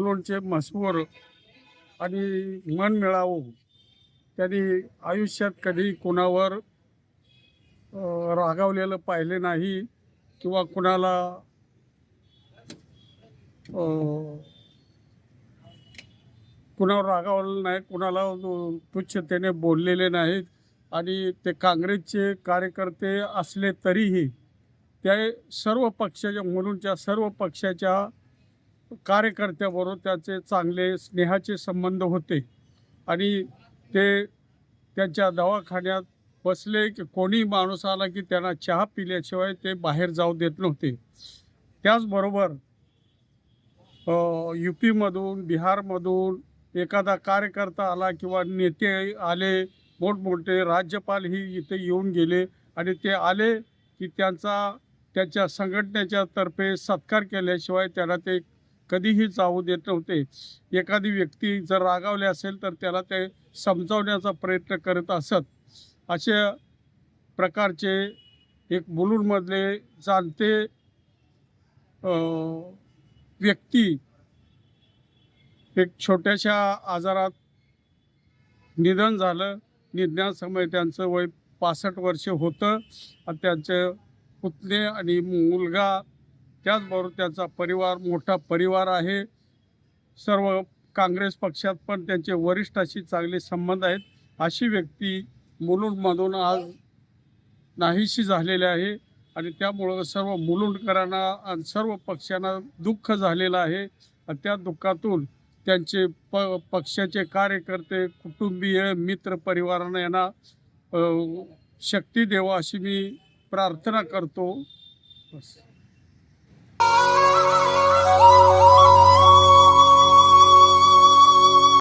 मुलुंडचे मशहूर आणि मन मिळावू त्यांनी आयुष्यात कधी कुणावर रागावलेलं पाहिले नाही किंवा कुणाला कुणावर रागावलेलं नाही, कुणाला तुच्छतेने बोललेले नाहीत. आणि ते काँग्रेसचे कार्यकर्ते असले तरीही ते सर्व पक्षाच्या मुलुंडच्या सर्व पक्षाच्या कार्यकर्त्याबरोबर त्याचे चांगले स्नेहाचे संबंध होते. आणि ते त्यांच्या दवाखान्यात बसले की कोणी माणूस आला की त्यांना चहा पिल्याशिवाय ते बाहेर जाऊ देत नव्हते. त्याचबरोबर UPमधून बिहारमधून एखादा कार्यकर्ता आला किंवा नेते आले, मोठमोठे राज्यपालही इथे येऊन गेले आणि ते आले की त्यांच्या संघटनेच्या तर्फे सत्कार केल्याशिवाय त्यांना ते कधीही जाऊ देत नव्हते. एखादी व्यक्ती जर रागावली असेल तर त्याला ते समजावण्याचा प्रयत्न करत असत. अशा प्रकारचे एक मुलुंडमधले जाणते व्यक्ती एक छोट्याशा आजारात निधन झालं. निधनासमय त्यांचं वय 65 वर्ष होतं आणि त्यांचे पुतणे आणि मुलगा, त्याचबरोबर त्यांचा परिवार, मोठा परिवार आहे. सर्व काँग्रेस पक्षात पण त्यांचे वरिष्ठाशी चांगले संबंध आहेत. अशी व्यक्ती मुलुंडमधून आज नाहीशी झालेली आहे आणि त्यामुळं सर्व मुलुंडकरांना आणि सर्व पक्षांना दुःख झालेलं आहे. आणि त्या दुःखातून त्यांचे पक्षाचे कार्यकर्ते, कुटुंबीय, मित्र परिवारांना यांना शक्ती द्यावा अशी मी प्रार्थना करतो. बस.